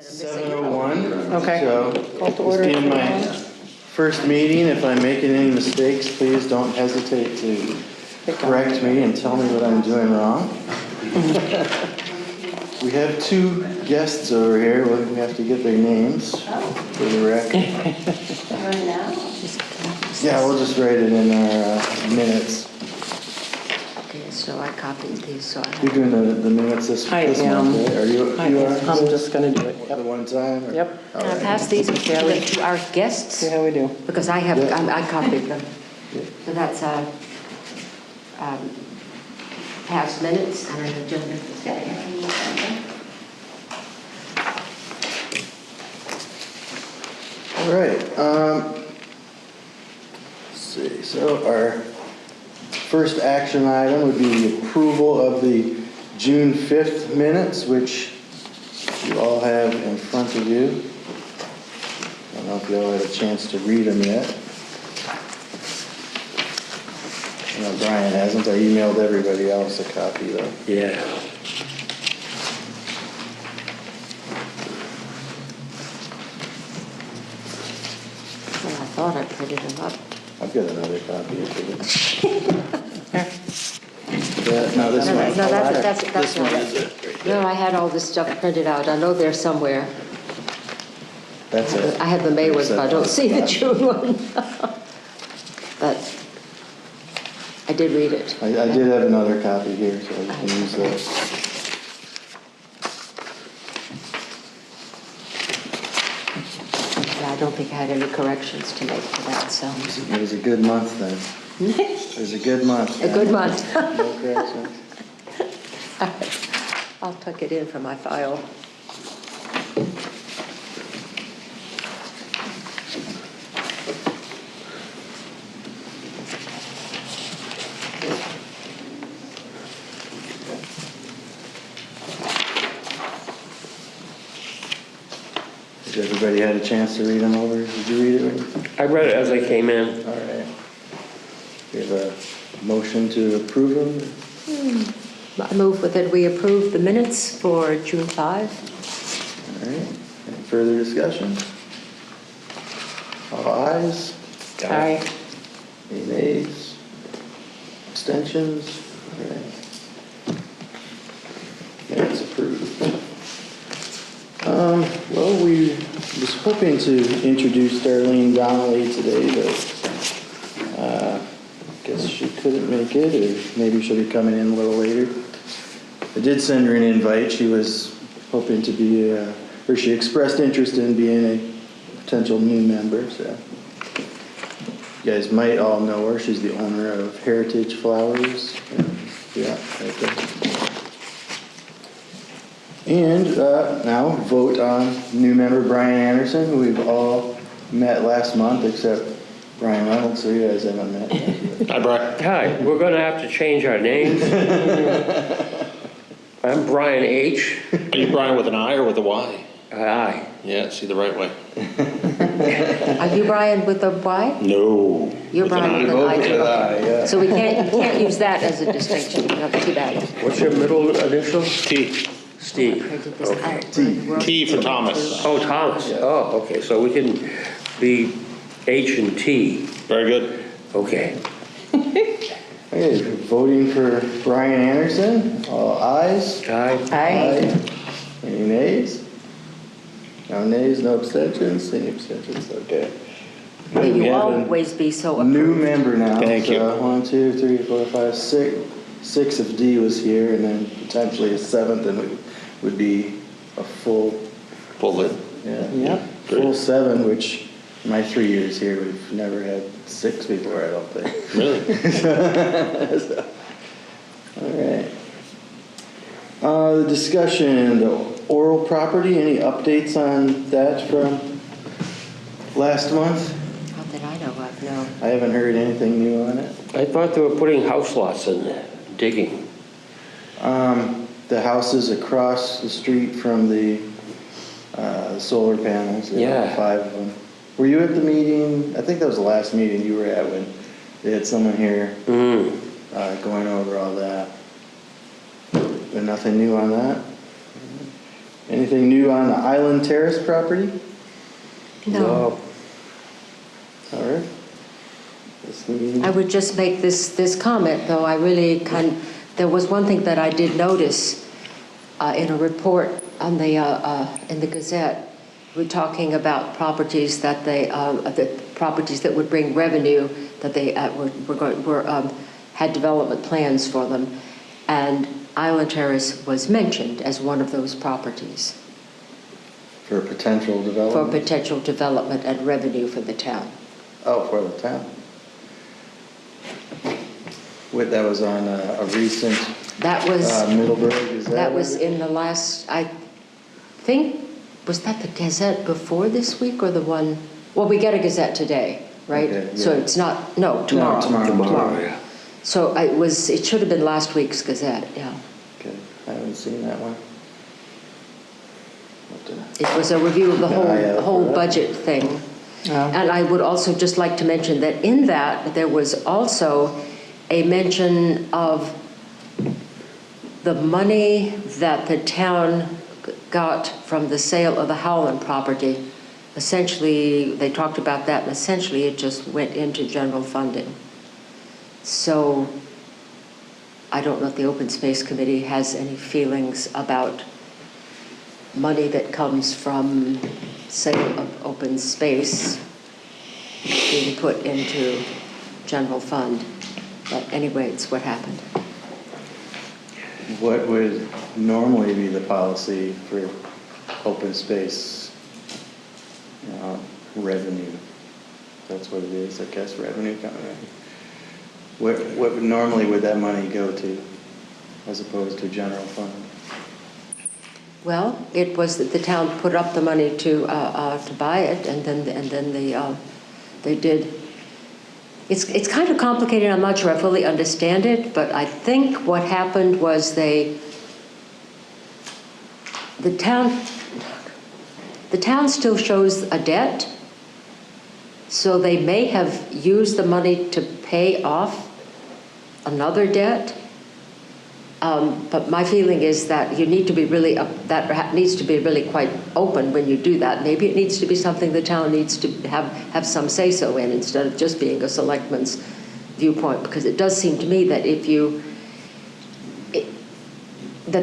7:01. Okay. So, Call to order. this being my first meeting, if I'm making any mistakes, please don't hesitate to correct me and tell me what I'm doing wrong. We have two guests over here. We have to get their names for the record. Yeah, we'll just write it in our minutes. Okay, so I copied these, so I You're have... doing the minutes this I month, am. right? Are you I'm are? just gonna do it. At one time? or- Yep. All Can I right. pass these to our guests? See how we do. Because I have, Yeah. I copied them. So that's past minutes and an agenda for today. All right. Let's see. So our first action item would be the approval of the June 5th minutes, which you all have in front of you. I don't know if you all had a chance to read them yet. I know Brian hasn't. I emailed everybody else a copy, though. Yeah. Well, I thought I printed them up. I've got another copy of it. No, this No, one. that's This not one it. is it. Right No, there. I had all this stuff printed out. I know they're somewhere. That's it. I have the May ones, but I don't see the June one. But I did read it. I did have another copy here, so you can use that. Yeah, I don't think I had any corrections to make to that, so. It was a good month then. It was a good month. A good month. No corrections. I'll tuck it in for my file. Has everybody had a chance to read them over? Did you read it? Rick? I read it as I came in. All right. We have a motion to approve them. I move that we approve the minutes for June 5. All right. Any further discussion? All ayes? Aye. Any nays? Abstentions? All right. Minutes approved. Well, we was hoping to introduce Darlene Donnelly today, but guess she couldn't make it, or maybe she'll be coming in a little later. I did send her an invite. She was hoping to be, or she expressed interest in being a potential new member, so. You guys might all know her. She's the owner of Heritage Flowers. Yeah, right there. And now vote on new member Brian Anderson, who we've all met last month, except Brian Reynolds, so you guys haven't met yet. Hi, Brian. Hi. We're going to have to change our names. I'm Brian H. Are you Brian with an I or with a Y? Aye. Yeah, see the right way. Are you Brian with a Y? No. You're With an Brian I. with an Both I. with an I, yeah. So we can't use that as a distinction. That's too bad. What's your middle initial? T. Steve. Printed this Okay. out. T for Thomas. Oh, Thomas. Oh, okay. So we can be H and T. Very good. Okay. Okay, voting for Brian Anderson. All ayes? Aye. Aye. Any nays? No nays, no abstentions? Any abstentions? Okay. May We you have a always be so new approved. member now. Thank you. So 1, 2, 3, 4, 5, 6. 6 if Dee was here, and then potentially a 7th, and it would be a full, Full lid. yeah. Yep. Full 7, which my 3 years here, we've never had 6 before, I don't think. Really? So, all right. The discussion, the oral property, any updates on that from last month? Not that I know of, no. I haven't heard anything new on it. I thought they were putting house lots in there, digging. The houses across the street from the solar panels. There are Yeah. 5 of them. Were you at the meeting? I think that was the last meeting you were at when they had someone here going over all that. But nothing new on that? Anything new on the Island Terrace property? No. All right. This meeting- I would just make this comment, though. There was one thing that I did notice in a report on in the Gazette. We're talking about properties that the properties that would bring revenue, that they had development plans for them, and Island Terrace was mentioned as one of those properties For potential for development? potential development and revenue for the town. Oh, for the town. That was on a recent That was Middleburg Gazette? that was in the last. I think was that the Gazette before this week or the one? Well, we get a Gazette today, right? Okay, So yeah. it's not. No, tomorrow. Tomorrow. Yeah. So it should have been last week's Gazette. Yeah. Okay, I haven't seen that one. It was a review of the Yeah, whole yeah. budget thing. And I would also just like to mention that in that, there was also a mention of the money that the town got from the sale of the Howland property. Essentially, they talked about that, and essentially it just went into general funding. So I don't know if the Open Space Committee has any feelings about money that comes from sale of open space being put into general fund. But anyway, it's what happened. What would normally be the policy for open space revenue? That's what it is, I guess, revenue coming in. What normally would that money go to as opposed to general fund? Well, it was that the town put up the money to buy it, and then they did. It's kind of complicated. I'm not sure I fully understand it, but I think what happened was the town still shows a debt, so they may have used the money to pay off another debt. But my feeling is that you need to be really that needs to be really quite open when you do that. Maybe it needs to be something the town needs to have some say-so in, instead of just being a selectman's viewpoint. Because it does seem to me that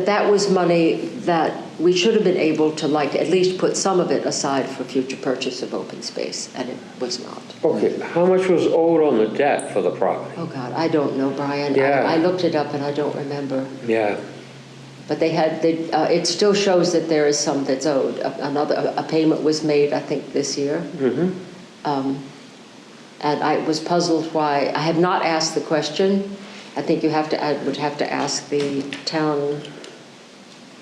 that was money that we should have been able to at least put some of it aside for future purchase of open space, and it was not. Okay, how much was owed on the debt for the property? Oh God, I don't know, Brian. Yeah. I looked it up and I don't remember. Yeah. But it still shows that there is some that's owed. A payment was made, I think, this year. Mm-hmm. And I was puzzled why. I have not asked the question. I think I would have to ask the town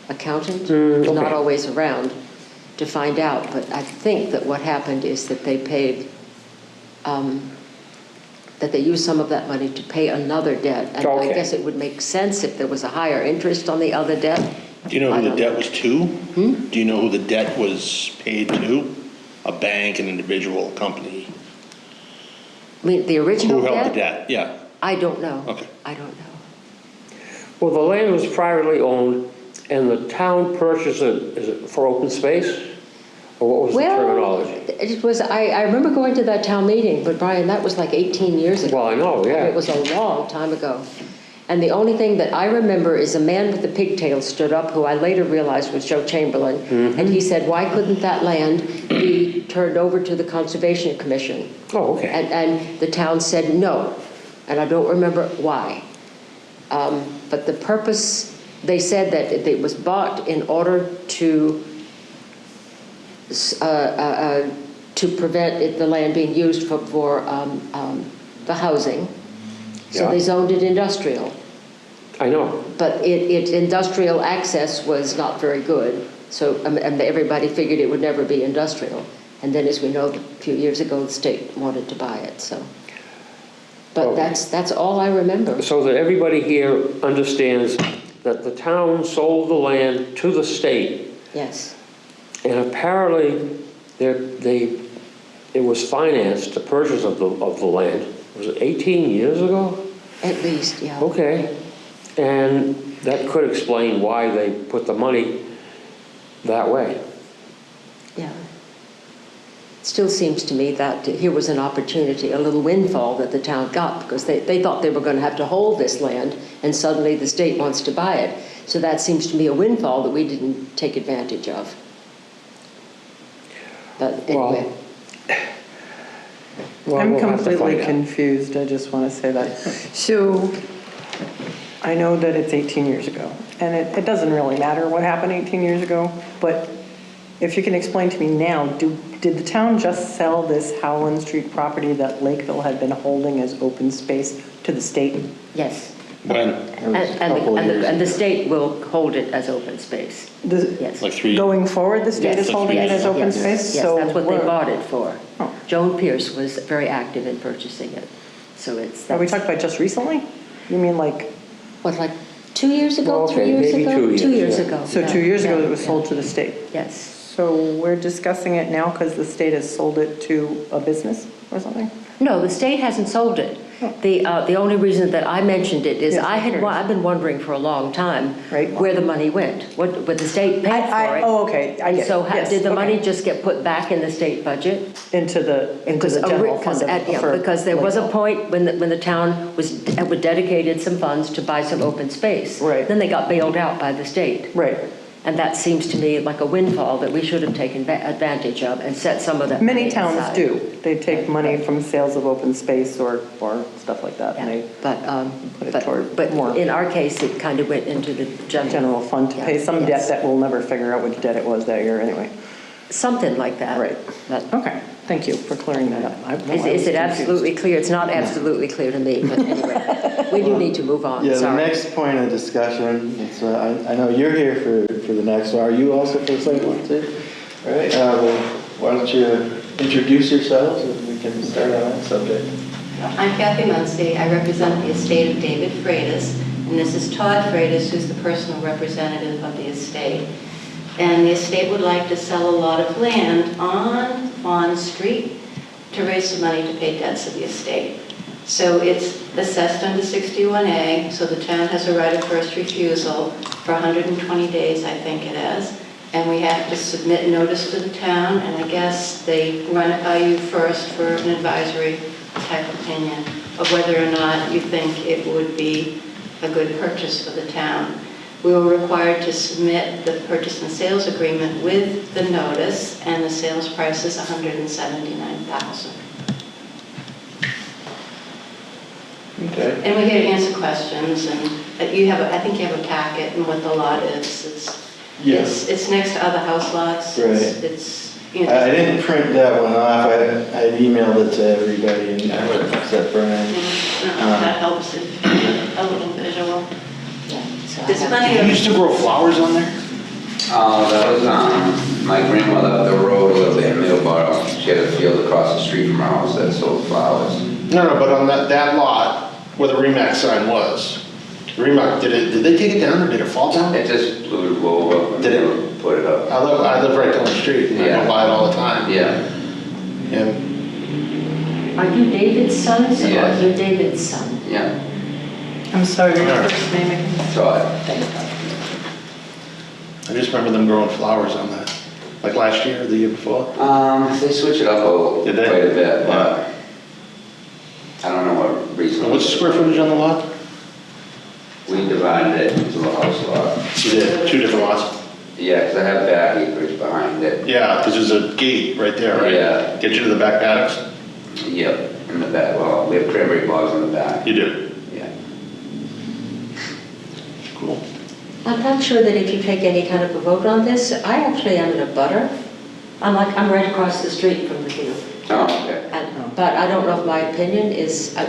accountant, who's okay. not always around, to find out. But I think that what happened is that they paid, that they used some of that money to pay another debt. And Okay. I guess it would make sense if there was a higher interest on the other debt. Do you know I who the don't debt know. was to? Do you know who the debt was paid to? A bank, an individual, company? I mean, the original Who debt? held the debt? Yeah. I don't know. Okay. I don't know. Well, the land was privately owned, and the town purchased it, is it for open space? Or what was the terminology? It was, I remember going to that town meeting, but Brian, that was like 18 years ago. Well, I know, yeah. It was a long time ago. And the only thing that I remember is a man with the pigtails stood up, who I later realized was Joe Chamberlain, and he said, why couldn't that land be turned over to the Conservation Commission? Oh, okay. And the town said no, and I don't remember why. But the purpose, they said that it was bought in order to prevent the land being used for the housing. So Yeah. they zoned it industrial. I know. But its industrial access was not very good. So and everybody figured it would never be industrial. And then, as we know, a few years ago, the state wanted to buy it. So, but Oh. that's all I remember. So that everybody here understands that the town sold the land to the state, Yes. and apparently it was financed, the purchase of the land. Was it 18 years ago? At least, yeah. Okay. And that could explain why they put the money that way. Yeah. Still seems to me that here was an opportunity, a little windfall that the town got, because they thought they were going to have to hold this land, and suddenly the state wants to buy it. So that seems to me a windfall that we didn't take advantage of. But anyway. Well, I'm we'll have to completely find out. confused, I just want to say that. So, I know that it's 18 years ago, and it doesn't really matter what happened 18 years ago, but if you can explain to me now, did the town just sell this Howland Street property that Lakeville had been holding as open space to the state? Yes. When? And the state will hold it as open space. Yes. Like 3 years? Going forward, the state Yes, is holding it yes, as open yes, space? Yes, So that's what they we're- bought it for. Oh. Joan Pierce was very active in purchasing it. So it's. Are we talking about just recently? You mean like, What, like 2 years ago, Well, 3 okay, years maybe ago? 2 years, 2 years yeah. ago. so yeah, 2 years ago yeah, it was yeah. sold to the state? Yes. So we're discussing it now because the state has sold it to a business or something? No, the state hasn't sold it. The only reason that I mentioned it is Yes, I'm curious. I've been wondering for a long time Right. where the money went. What the state paid for it. Oh, okay, I And get it. so Yes, did the money okay. just get put back in the state budget? Into the general fund for Because there was a Lakeville. point when the town had dedicated some funds to buy some open space. Right. Then they got bailed out by the state. Right. And that seems to me like a windfall that we should have taken advantage of and set some of that money Many towns aside. do. They take money from sales of open space or stuff like that, and Yeah, they put it but toward more in our case, it kind of went into the general fund to pay some yes. debt that we'll never figure out which debt it was that year anyway. Something like that. Right. But Okay, thank you for clearing that up. I was is it confused. absolutely clear? It's not absolutely clear to me, but anyway, we do need to move on, Yeah, the sorry. next point of discussion, it's, I know you're here for the next one. Are you also for the second one too? All right, well, why don't you introduce yourselves and we can start on that subject. I'm Kathy Muncy. I represent the estate of David Freitas, and this is Todd Freitas, who's the personal representative of the estate. And the estate would like to sell a lot of land on Fawn Street to raise some money to pay debts of the estate. So it's assessed under 61A, so the town has a right of first refusal for 120 days, I think it is. And we have to submit notice to the town, and I guess they run it by you first for an advisory type opinion of whether or not you think it would be a good purchase for the town. We were required to submit the purchase and sales agreement with the notice, and the sales price is $179,000. Okay. And we're here to answer questions, and I think you have a packet and what the lot is. Yes. It's next to other house lots. Right. It's, you know. I didn't print that one off. I emailed it to everybody except Brian. I don't know if that helps if a little visual. So There's I have- plenty You of, used to grow flowers on there? That was my grandmother up the road a little bit in Middleborough. She had a field across the street from her house that sold flowers. No, but on that lot where the Remax sign was, Remax, did they take it down or did it fall down? It just blew over when Did they it? put it up. I live right down the street, and I Yeah. go by it all the time. Yeah, And Are you David's sons or Yes. you're David's son? yeah, I'm sorry, your Alright. first name again? Todd. I just remember them growing flowers on that, like last year or the year before. They switch it up Did they? quite a bit, but I don't know what reason. What's the square footage on the lot? We divided it into a house lot. You did, 2 different lots? Yeah, because I have back acreage behind it. Yeah, because there's a gate right there, right? Yeah. Get you to the back paddocks? Yep, in the back. Well, we have cranberry bogs in the back. You do? Yeah. Cool. I'm not sure that if you take any kind of a vote on this, I actually am in a butter. I'm right across the street from the field. Oh, okay. But I don't know if my opinion is, I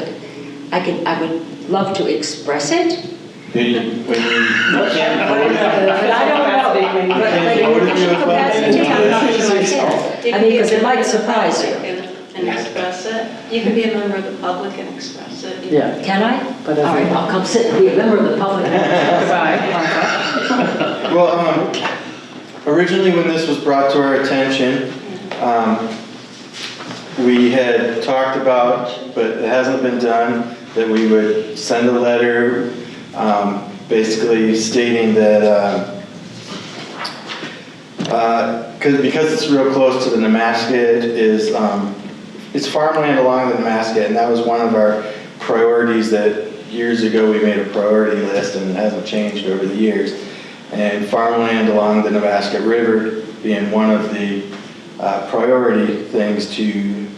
would love to express it, When you can't vote, but I don't know. But in official capacity, I'm not sure I can. I mean, because it might surprise you. and express it. You can be a member of the public and express it. Yeah. Can I? But All right, I'll come sit and be a member of the public. well, originally when this was brought to our attention, we had talked about, but it hasn't been done, that we would send a letter basically stating that Because it's real close to the Nemasket it's farmland along the Nemasket, and that was one of our priorities that years ago we made a priority list, and it hasn't changed over the years. And farmland along the Nemasket River being one of the priority things to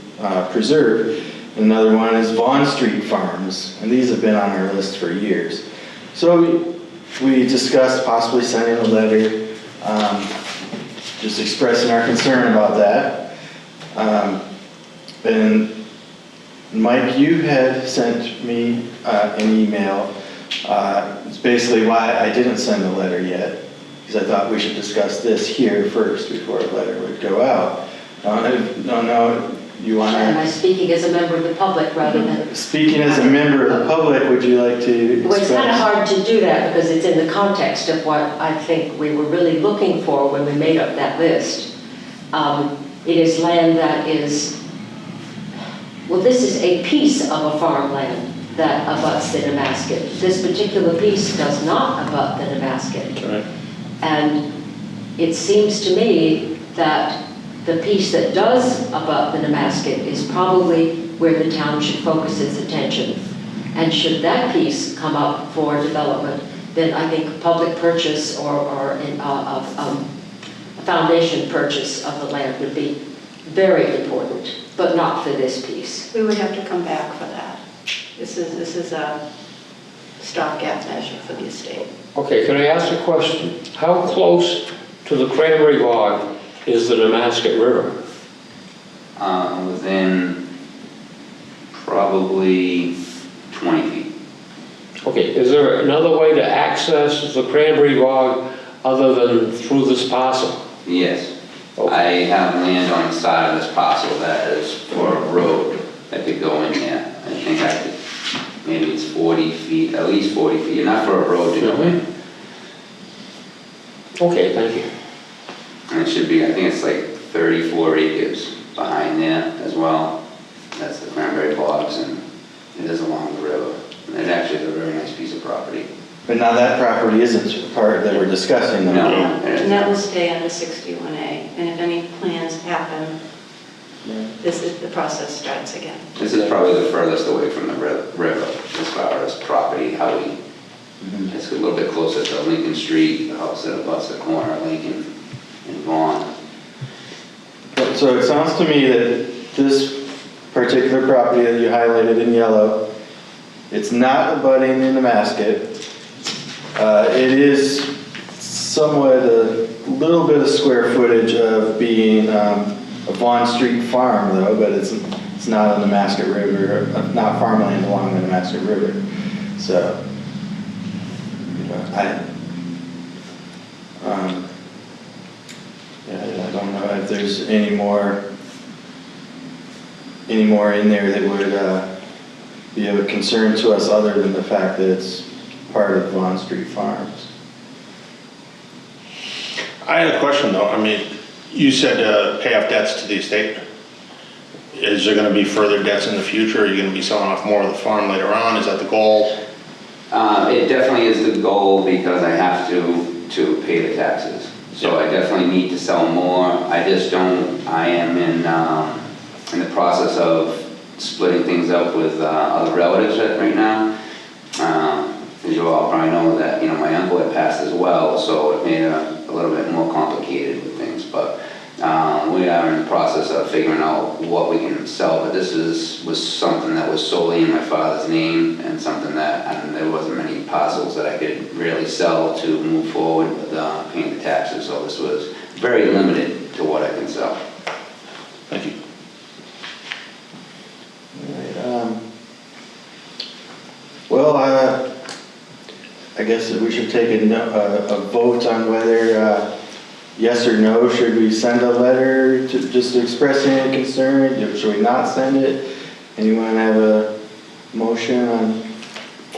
preserve. Another one is Vaughn Street Farms, and these have been on our list for years. So we discussed possibly sending a letter, just expressing our concern about that. And Mike, you had sent me an email. It's basically why I didn't send a letter yet, because I thought we should discuss this here first before a letter would go out. No, you want to? Am I speaking as a member of the public rather than? Speaking as a member of the public, would you like to express? Well, it's kind of hard to do that because it's in the context of what I think we were really looking for when we made up that list. It is land that is, well, this is a piece of a farmland that abuts the Nemasket. This particular piece does not abut the Nemasket. Right. And it seems to me that the piece that does abut the Nemasket is probably where the town should focus its attention. And should that piece come up for development, then I think public purchase or a foundation purchase of the land would be very important, but not for this piece. We would have to come back for that. This is a stopgap measure for the estate. Okay, can I ask a question? How close to the Cranberry Bog is the Nemasket River? Within probably 20 feet. Okay, is there another way to access the Cranberry Bog other than through this parcel? Yes. Okay. I have land on the side of this parcel that is for a road that could go in there. I think I could, maybe it's 40 feet, at least 40 feet, enough for a road to go in. Okay, thank you. And it should be, I think it's like 34 acres behind there as well. That's the Cranberry Bogs, and it is along the river. And it actually is a very nice piece of property. But now that property isn't the part that we're discussing though. No. And that will stay under 61A. And if any plans happen, the process starts again. This is probably the furthest away from the river as far as property, how we, it's a little bit closer to Lincoln Street, the house that abuts the corner of Lincoln and Vaughn. So it sounds to me that this particular property that you highlighted in yellow, it's not abutting the Nemasket. It is somewhat a little bit of square footage of being a Vaughn Street farm though, but it's not on the Nemasket River, not farmland along the Nemasket River. So, I don't know if there's any more in there that would be of a concern to us other than the fact that it's part of Vaughn Street Farms. I had a question though. I mean, you said pay off debts to the estate. Is there going to be further debts in the future? Are you going to be selling off more of the farm later on? Is that the goal? It definitely is the goal because I have to pay the taxes. So I definitely need to sell more. I just don't, I am in the process of splitting things up with other relatives right now. As you all probably know that, my uncle had passed as well, so it made it a little bit more complicated with things. But we are in the process of figuring out what we can sell. But this was something that was solely in my father's name, and something that there wasn't many parcels that I could really sell to move forward with paying the taxes. So this was very limited to what I can sell. Thank you. All right, well, I guess we should take a vote on whether yes or no. Should we send a letter just to express any concern? Should we not send it? Anyone have a motion on?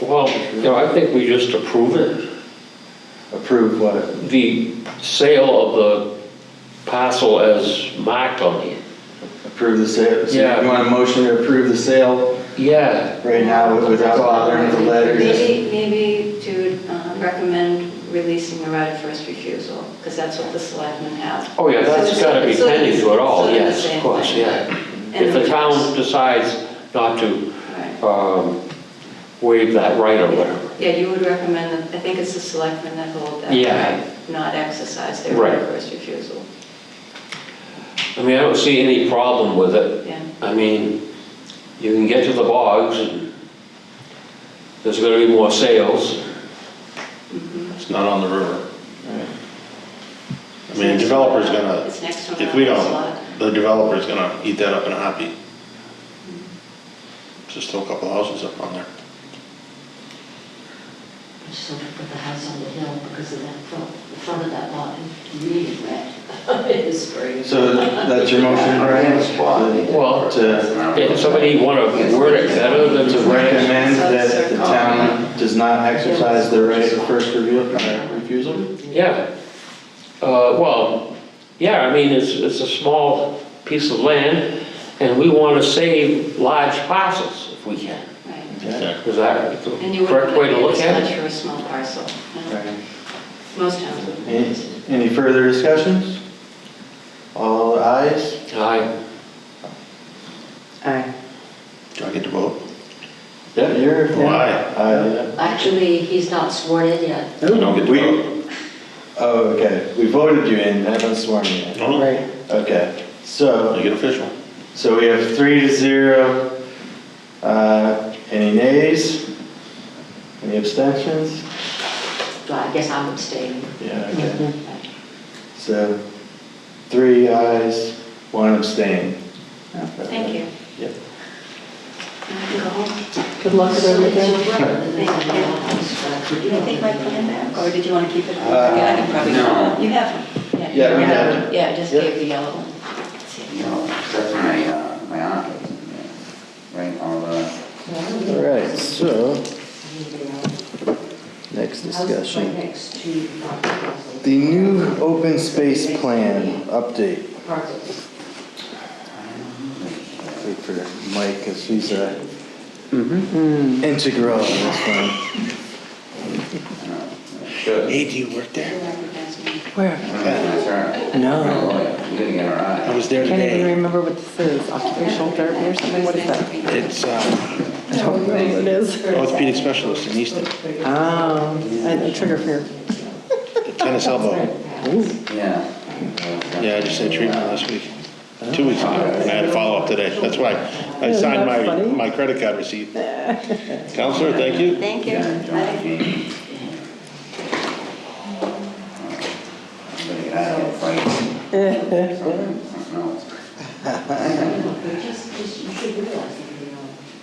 Well, I think we just approve it. Approve what? The sale of the parcel as marked on it. Approve the sale? So Yeah. you want a motion to approve the sale Yeah. right now without bothering the letter? Maybe to recommend releasing the right of first refusal, because that's what the selectmen have. Oh, yeah, that's So gotta be it's sort of- pending to it all, it's sort of the yes, same of course, thing. yeah. And If the the- town decides not to Right. waive that right or whatever. Yeah, you would recommend that, I think it's the selectmen that hold that Yeah. right, not exercise their right of Right. first refusal. I mean, I don't see any problem with it. Yeah. I mean, you can get to the bogs, and there's gonna be more sales. It's not on the river. I mean, the developer's gonna, It's next to if we another don't, lot. the developer's gonna eat that up in a heartbeat. Just throw a couple houses up on there. I just want to put the house on the hill because of that the front of that lot is really red. It is very. So that's your motion, Brian? Well, To if somebody wanna word it better than to recommend that the town does not exercise the right of first refusal? Yeah. Well, yeah, I mean, it's a small piece of land, and we want to save large parcels if we can. Right. Is that the And you would correct way to put look it at as it? for a small parcel. Yeah. Right. Most towns would. Any further discussions? All ayes? Aye. Aye. Do I get to vote? Yeah, you're. Oh, aye. Aye. Actually, he's not sworn in yet. I don't get to We- vote. Oh, okay. We voted you in, haven't sworn you in. No, no. Right. Okay, so. Make it official. So we have 3-0. Any nays? Any abstentions? Well, I guess I'm abstaining. Yeah, okay. So 3 ayes, 1 abstain. Thank you. Yep. I can go home. Good luck with everything. Did you take my plan back, or did you want to keep it? Uh, Yeah, I can probably. no. You have them? Yeah, we you have them. them. Yeah, I just Yep. gave the yellow one. No, that's my aunt lives in there, right, all the, All right, so next discussion. Next to The new open space plan update. Wait for Mike, because he's integral in this one. should. Hey, do you work there? Where? That's her. No. You didn't get her I eye. was there Can't even today. remember what this is. Occupational therapy or something? What is that? It's, I don't know what it is. orthopedic specialist in Easton. Oh, and a trigger fear. Tennis elbow. Yeah. Yeah, I just had treatment last week. 2 weeks ago, and I had a follow-up today. That's why I Isn't signed that funny? my credit card receipt. Counselor, thank you. Thank you. I'm gonna get out of here fighting. No. You should realize that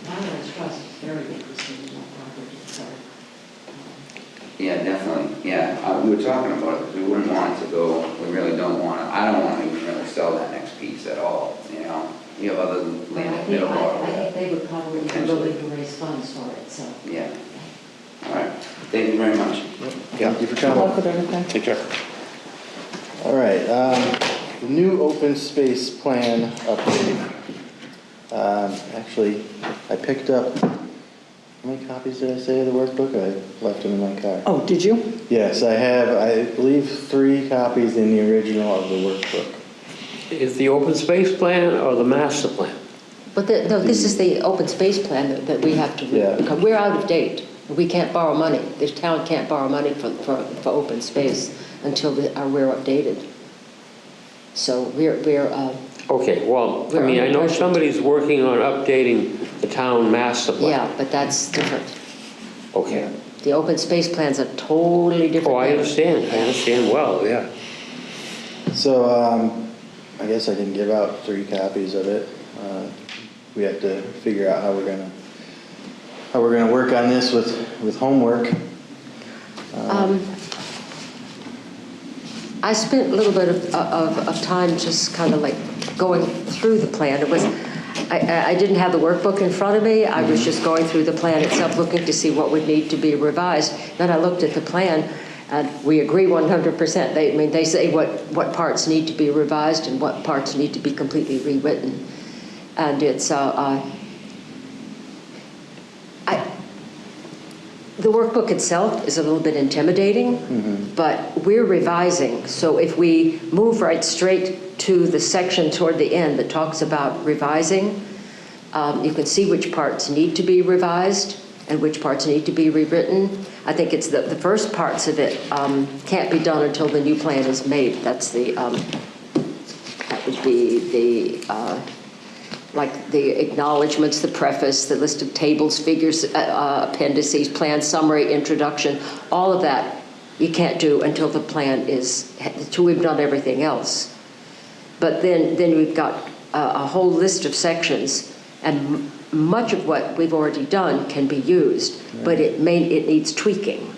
the Highlands Trust is very interested in that property, so. Yeah, definitely, yeah, we were talking about it, because we wouldn't want it to go, we really don't want to, I don't want to even really sell that next piece at all, you know? You have other land at Middleborough. I think they would probably be willing to raise funds for it, so. Yeah. All right, thank you very much. Thank you for Good luck coming. with everything. Take care. All right, the new open space plan update. Actually, I picked up, how many copies did I say of the workbook? I left them in my car. Oh, did you? Yes, I have, I believe, 3 copies in the original of the workbook. Is the open space plan or the master plan? But no, this is the open space plan that we have to, Yeah. because we're out of date. We can't borrow money. This town can't borrow money for open space until we're updated. So we're Okay, well, I mean, I know somebody's working on updating the town master plan. yeah, but that's different. Okay. The open space plan's a totally different Oh, I thing. understand well, yeah. So, I guess I can give out 3 copies of it. We have to figure out how we're gonna work on this with homework. I spent a little bit of time just kind of like going through the plan. It was, I didn't have the workbook in front of me. I was just going through the plan itself, looking to see what would need to be revised. Then I looked at the plan, and we agree 100%. They say what parts need to be revised and what parts need to be completely rewritten. And it's, the workbook itself is a little bit intimidating, but we're revising. So if we move right straight to the section toward the end that talks about revising, you can see which parts need to be revised and which parts need to be rewritten. I think it's the first parts of it can't be done until the new plan is made. That's the, that would be the, like the acknowledgements, the preface, the list of tables, figures, appendices, plan summary, introduction, all of that you can't do until the plan is, until we've done everything else. But then we've got a whole list of sections, and much of what we've already done can be used, but it needs tweaking.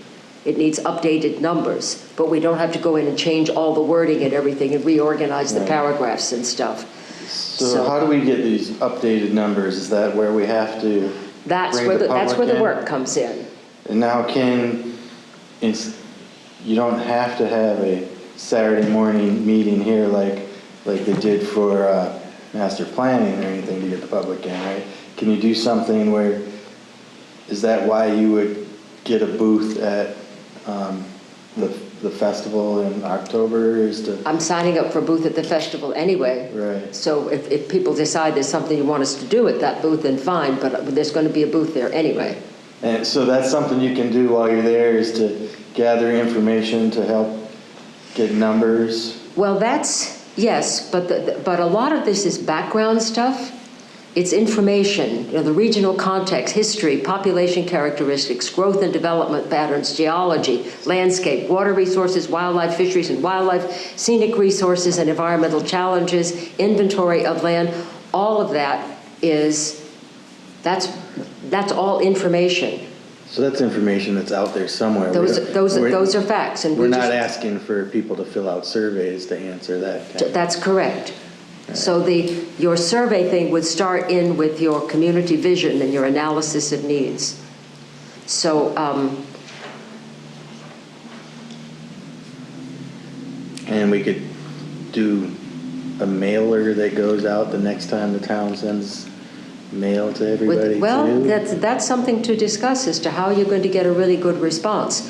It needs updated numbers, but we don't have to go in and change all the wording and everything and reorganize the paragraphs and stuff. So how do we get these updated numbers? Is that where we have to That's bring where the that's where public the in? work comes in. And now you don't have to have a Saturday morning meeting here like they did for master planning or anything to get the public in, right? Can you do something where, is that why you would get a booth at the festival in October, is to? I'm signing up for a booth at the festival anyway. Right. So if people decide there's something you want us to do at that booth, then fine, but there's going to be a booth there anyway. And so that's something you can do while you're there, is to gather information to help get numbers? Well, yes, but a lot of this is background stuff. It's information, the regional context, history, population characteristics, growth and development patterns, geology, landscape, water resources, wildlife, fisheries and wildlife, scenic resources and environmental challenges, inventory of land. All of that that's all information. So that's information that's out there somewhere. Those are facts. And we're not asking for people to fill out surveys to answer that. That's correct. Right. So your survey thing would start in with your community vision and your analysis of needs. So, and we could do a mailer that goes out the next time the town sends mail to everybody too? That's something to discuss as to how you're going to get a really good response.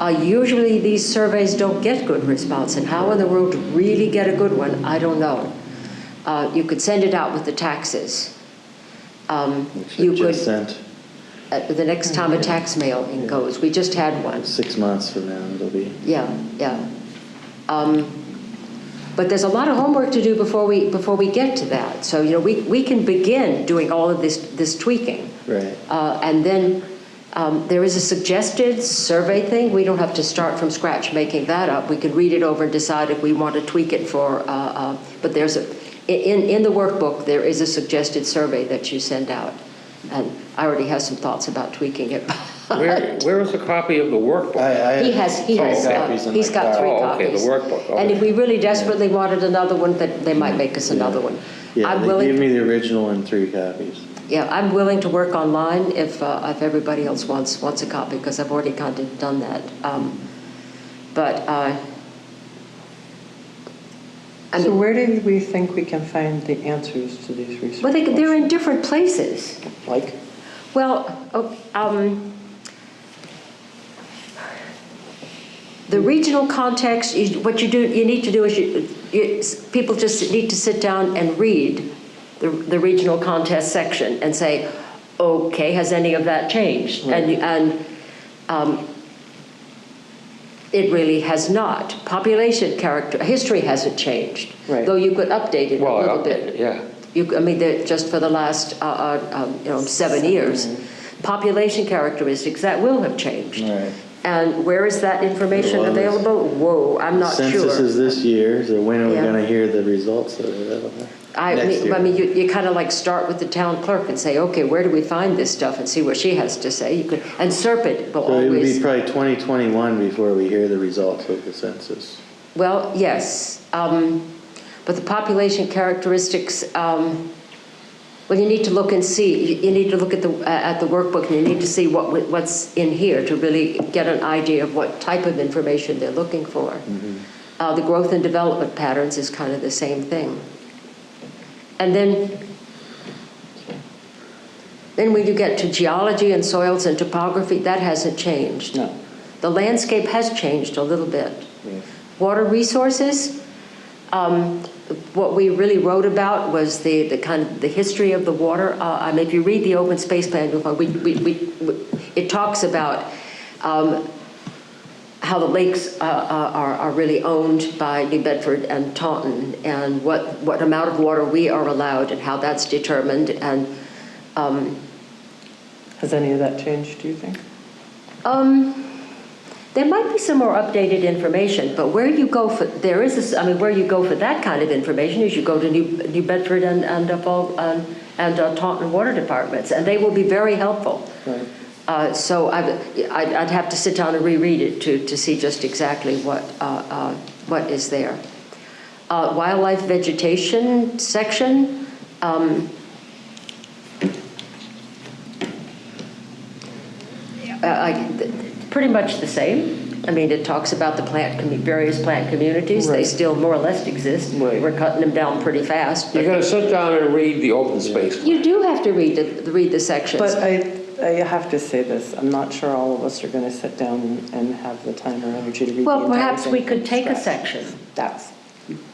Usually these surveys don't get good response, and how in the world to really get a good one, I don't know. You could send it out with the taxes. You just sent. The next time a tax mailing goes. We just had one. 6 months from now it'll be. Yeah. But there's a lot of homework to do before we get to that. So we can begin doing all of this tweaking. Right. And then there is a suggested survey thing. We don't have to start from scratch making that up. We can read it over and decide if we want to tweak it for. But there's in the workbook there is a suggested survey that you send out, and I already have some thoughts about tweaking it. Where is a copy of the workbook? He has. He's got 3 copies. Okay, the workbook. Okay. And if we really desperately wanted another one, then they might make us another one. Yeah, give me the original and 3 copies. Yeah, I'm willing to work online if everybody else wants a copy, because I've already kind of done that. So where do we think we can find the answers to these research well, they're questions? in different places. Like? Well, the regional context, what you need to do is people just need to sit down and read the regional context section and say, okay, has any of that changed? Right. And it really has not. Population history hasn't changed, right. Though you could update it a little bit. Yeah. Just for the last 7 years. Mm-hmm. Population characteristics, that will have changed. Right. And where is that information available? Whoa, I'm not sure. Census is this year, so when are we going to hear the results of it? You kind of like start with the town clerk and say, okay, where do we find this stuff, and see what she has to say. And Serpent will always. So it would be probably 2021 before we hear the results of the census. Well, yes, but the population characteristics. Well, you need to look and see. You need to look at the workbook, and you need to see what's in here to really get an idea of what type of information they're looking for. Mm-hmm. The growth and development patterns is kind of the same thing. And then then when you get to geology and soils and topography, that hasn't changed. No. The landscape has changed a little bit. Water resources, what we really wrote about was the kind of the history of the water. I mean, if you read the open space plan, you'll find it talks about how the lakes are really owned by New Bedford and Taunton, and what amount of water we are allowed and how that's determined. And Has any of that changed, do you think? there might be some more updated information, but where you go for where you go for that kind of information is you go to New Bedford and Taunton water departments, and they will be very helpful. Right. So I'd have to sit down and reread it to see just exactly what is there. Wildlife vegetation section. Pretty much the same. I mean, it talks about the various plant communities. Right. They still more or less exist. Right. We're cutting them down pretty fast. You're gonna sit down and read the open space. You do have to read the sections. But I have to say this, I'm not sure all of us are going to sit down and have the time or energy to read the Well, entire perhaps thing we from could take a scratch. section.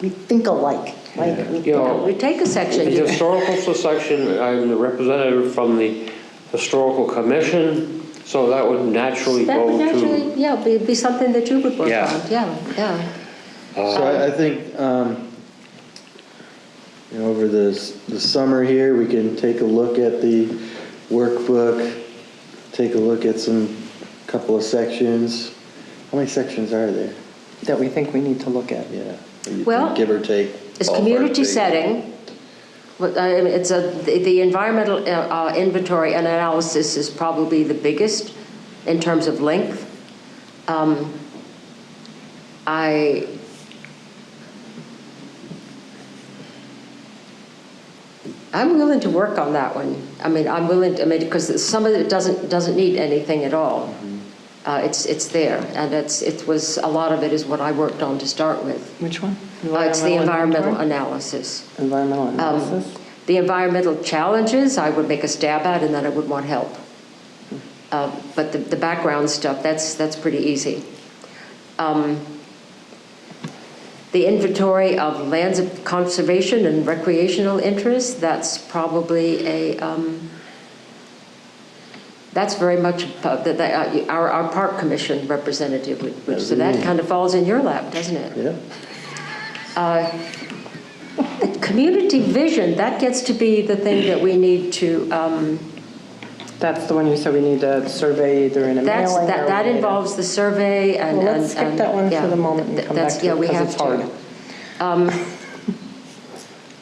We think alike. Like, You know, We take a section. the historical section, I'm the representative from the Historical Commission, so that would naturally That go would to. naturally, yeah, be something that you would work Yeah. on. Yeah. So I think, over the summer here, we can take a look at the workbook, take a look at couple of sections. How many sections are there? that we think we need to look at. Yeah. What do you Well, think, give or take. It's ballpark community figure? setting. It's the environmental inventory and analysis is probably the biggest in terms of length. I'm willing to work on that one. Because some of it doesn't need anything at all. It's there, and a lot of it is what I worked on to start with. Which one? It's the environmental inventory? analysis. Environmental analysis? The environmental challenges, I would make a stab at, and then I would want help. But the background stuff, that's pretty easy. The inventory of lands of conservation and recreational interest, that's probably that's very much our park commission representative, so that kind of falls in your lap, doesn't it? Yeah. The community vision, that gets to be the thing that we need to, That's the one you said we need to survey either in a mailing or... that involves the survey and... Well, let's skip that one for the moment and come back to it, because it's hard.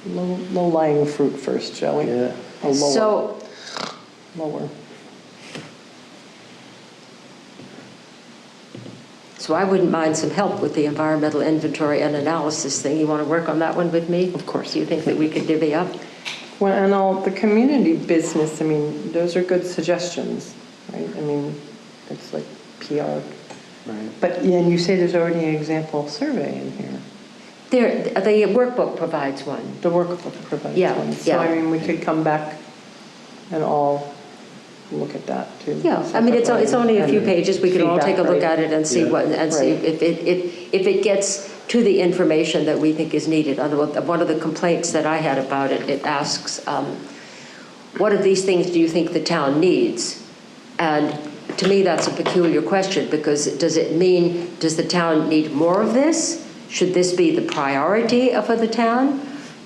Low-lying fruit first, shall we? Yeah. Or lower. So, Lower. so I wouldn't mind some help with the environmental inventory and analysis thing. You want to work on that one with me? Of course. Do you think that we could divvy up? Well, and all the community business, those are good suggestions, right? It's like PR. Right. But, and you say there's already an example survey in here. The workbook provides one. The workbook provides Yeah, one. So, yeah. we could come back and all look at that too. Yeah, it's only a few And pages. We could all take a look feedback, at it and see see Right. if it gets to the information that we think is needed. One of the complaints that I had about it, it asks, what of these things do you think the town needs? And to me, that's a peculiar question, because does the town need more of this? Should this be the priority for the town?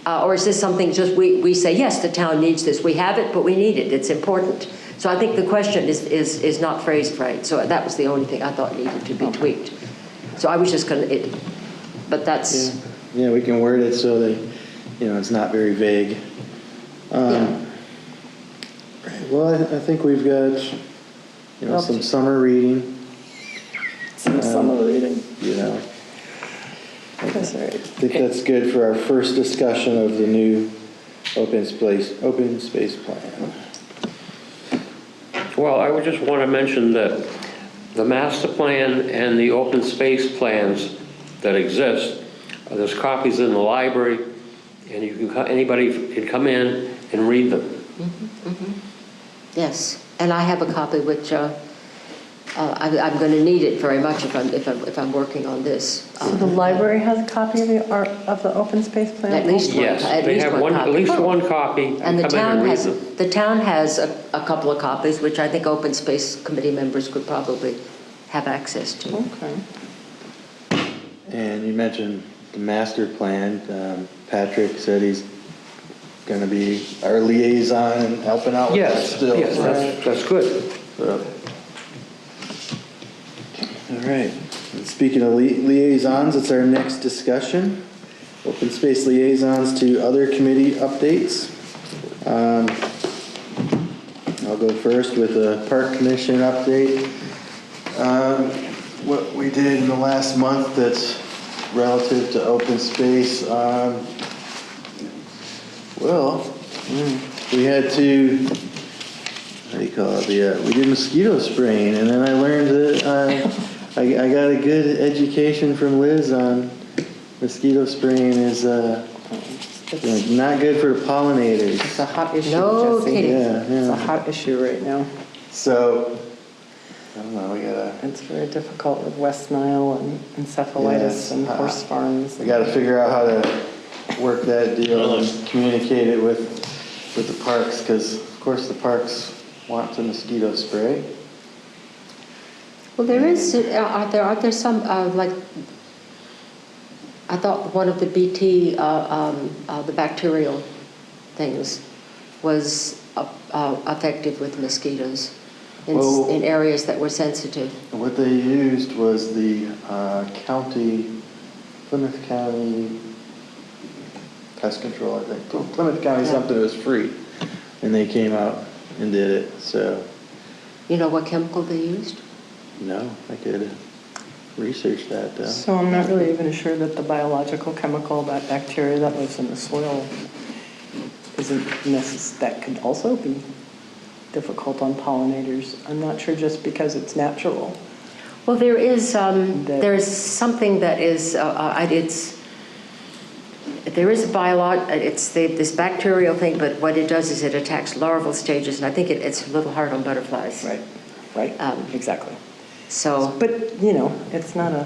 Or is this something just we say, yes, the town needs this. We have it, but we need it. It's important. So I think the question is not phrased right. So that was the only thing I thought needed to be tweaked. So I was just going to, but that's... Yeah, we can word it so that, it's not very vague. Yeah. Well, I think we've got, some summer reading. Some summer reading. That's all right. I think that's good for our first discussion of the new open space plan. Well, I would just want to mention that the master plan and the open space plans that exist, there's copies in the library, and anybody can come in and read them. Yes, and I have a copy which I'm going to need it very much if I'm working on this. So the library has a copy of the open space plan? At least one. Yes, At they least have one at copy. least one copy. And the Come in town read has, them. the town has a couple of copies, which I think open space committee members could probably have access to. Okay. And you mentioned the master plan. Patrick said he's going to be our liaison and helping out with that Yes, still. yes, that's good. So. All right. And speaking of liaisons, it's our next discussion. Open space liaisons to other committee updates. I'll go first with a park commission update. What we did in the last month that's relative to open space. We had to, what do you call it? We did mosquito spraying, and then I learned that I got a good education from Liz on mosquito spraying is not good for the pollinators. It's a hot issue, No Jesse. kidding. Yeah, It's a yeah. hot issue right now. So, I don't know, we gotta, It's very difficult with West Nile and encephalitis Yes. and horse farms. we gotta figure out how to work that deal and communicate it with the parks, because of course the parks want to mosquito spray. Well, there is, are there some, like, I thought one of the BT, the bacterial things was effective with mosquitoes Well- in areas that were sensitive. What they used was the Plymouth County Pest Control, I think. Plymouth County Yeah. something was free, and they came out and did it, so, You know what chemical they used? no, I could research that though. So I'm not really even sure that the biological chemical, that bacteria that lives in the soil, that could also be difficult on pollinators. I'm not sure just because it's natural. Well, there is there's something that is there is a this bacterial thing, but what it does is it attacks larval stages, and I think it's a little hard on butterflies. Right, exactly. So, But, it's not a,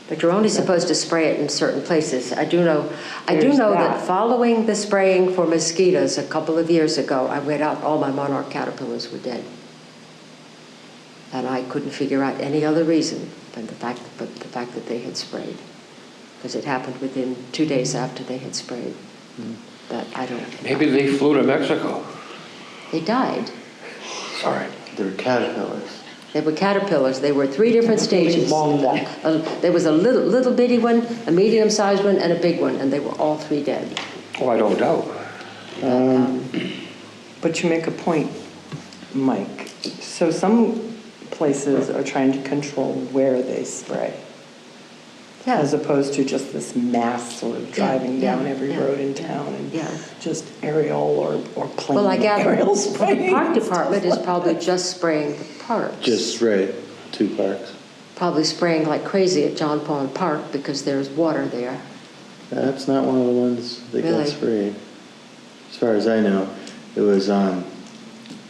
but you're only supposed to spray it in certain places. I do know There's that that. following the spraying for mosquitoes a couple of years ago, I went out, all my monarch caterpillars were dead. And I couldn't figure out any other reason than the fact that they had sprayed. Because it happened within 2 days after they had sprayed. But I don't, Maybe they flew to Mexico. they died. Sorry. They're caterpillars. They were caterpillars. They were 3 different stages. long neck. There was a little bitty one, a medium-sized one, and a big one, and they were all 3 dead. Oh, I don't doubt. But you make a point, Mike. So some places are trying to control where they spray, as opposed to just this mass sort of driving down every road in town and just aerial or plain Well, I gather aerial the spraying. park department is probably just spraying the parks. Just right, 2 parks. Probably spraying like crazy at John Pond Park because there's water there. That's not one of the ones that got Really? sprayed. As far as I know, it was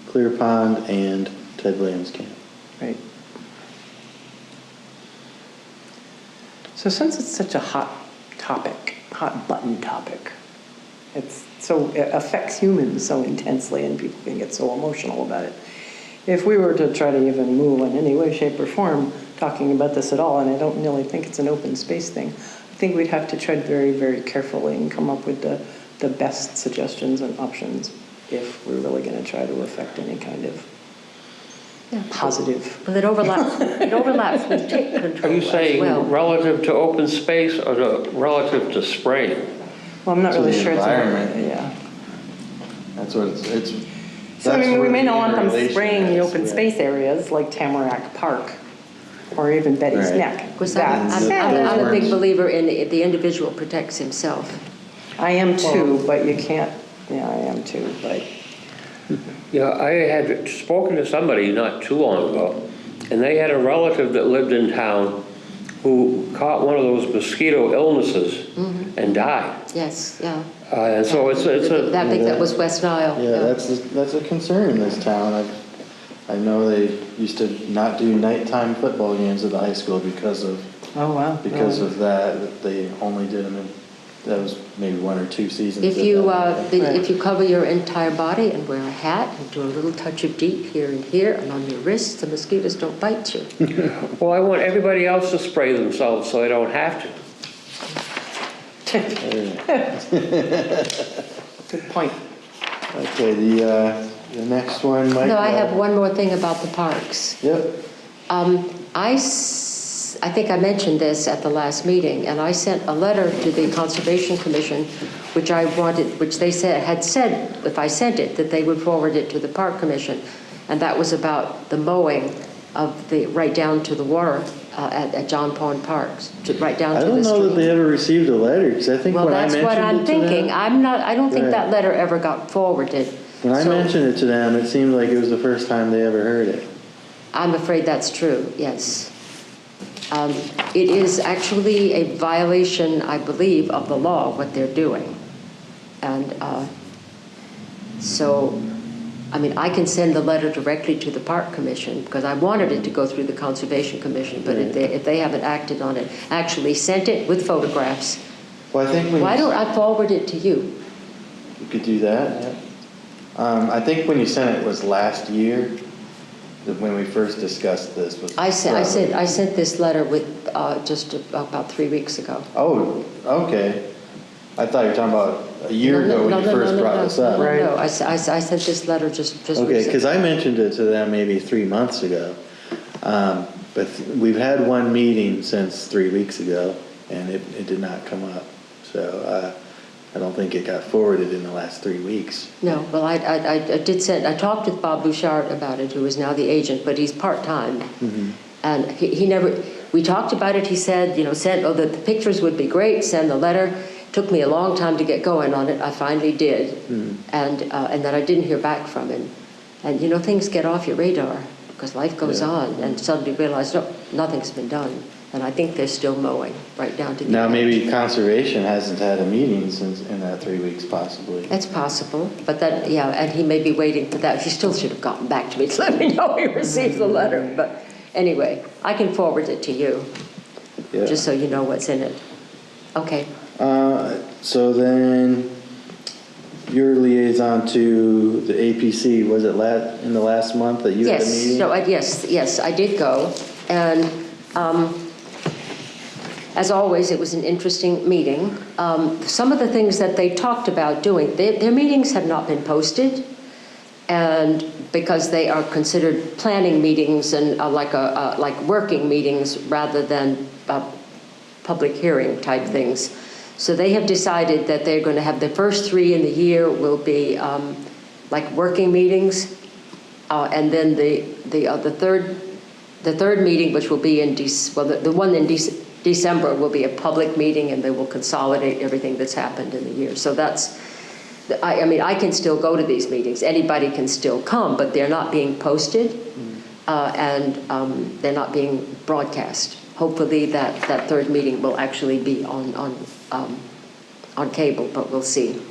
Clear Pond and Ted Williams Camp. Right. So since it's such a hot button topic, it affects humans so intensely and people can get so emotional about it. If we were to try to even move in any way, shape, or form talking about this at all, and I don't really think it's an open space thing, I think we'd have to tread very, very carefully and come up with the best suggestions and options if we're really going to try to affect any kind of positive. Well, it overlaps with tick control Are you as saying well. relative to open space or relative to spraying? Well, I'm not To really the sure. environment. Yeah. That's what it's. So I that's mean, we where may the not want them interrelation spraying the is, open right. space areas like Tamarack Park or even Betty's Right. Neck. Of course, That's- I'm a big words. believer in the individual protects himself. I am too, but you can't, I am too, but Yeah, I had spoken to somebody not too long ago, and they had a relative that lived in town who caught one of those mosquito illnesses and died. Yes, yeah. And so it's I think that was West Nile. Yeah, that's a concern in this town. I know they used to not do nighttime football games at the high school because of Oh, wow. that. They only did them that was maybe 1 or 2 seasons. If that you, happened. if you cover your entire body and wear a hat and do a little touch of DEET here and here and on your wrists, the mosquitoes don't bite you. well, I want everybody else to spray themselves so I don't have to. Good point. Okay, the next one, Mike. No, I have one more thing about the parks. Yep. I think I mentioned this at the last meeting, and I sent a letter to the Conservation Commission, which they had said, if I sent it, that they would forward it to the Park Commission, and that was about the mowing of right down to the water at John Pond Parks, right down to the I don't know that they stream. ever received a letter, because I think Well, when I that's mentioned what I'm it to thinking. them, I don't think Right. that letter ever got forwarded. when I So mentioned it to them, it seemed like it was the first time they ever heard it. I'm afraid that's true, yes. It is actually a violation, I believe, of the law, what they're doing. And so, I mean, I can send the letter directly to the Park Commission, because I wanted it to go through the Conservation Commission, but if they haven't acted on it, actually sent it with photographs. Well, I think when Why you, don't I forward it to you? you could do that. Yeah. I think when you sent it was last year, when we first discussed this. Was I sent this letter with just about 3 weeks ago. Oh, okay. I thought you were talking about a year ago when you first brought this up. No, I sent this letter just Okay, recently. because I mentioned it to them maybe 3 months ago. But we've had one meeting since 3 weeks ago, and it did not come up. So I don't think it got forwarded in the last 3 weeks. No, well, I did send, I talked with Bob Bouchard about it, who is now the agent, but he's part-time. And he never, we talked about it, he said, the pictures would be great, send the letter. Took me a long time to get going on it. I finally did. And then I didn't hear back from him. And things get off your radar because life goes on, and suddenly realize, no, nothing's been done. And I think they're still mowing right down to the Now, edge. maybe Conservation hasn't had a meeting since in that 3 weeks, possibly. It's possible, but that, yeah, and he may be waiting for that. He still should have gotten back to me to let me know he received the letter. But anyway, I can forward it to you, Yeah. just so you know what's in it. Okay. So then, your liaison to the APC, was it in the last month that you had a Yes, meeting? no, yes, I did go. And as always, it was an interesting meeting. Some of the things that they talked about doing, their meetings have not been posted, and because they are considered planning meetings and like working meetings rather than public hearing type things. So they have decided that they're going to have the first 3 in the year will be like working meetings, and then the third meeting, which will be in the one in December, will be a public meeting, and they will consolidate everything that's happened in the year. So that's, I mean, I can still go to these meetings. Anybody can still come, but they're not being posted, and they're not being broadcast. Hopefully that third meeting will actually be on cable, but we'll see.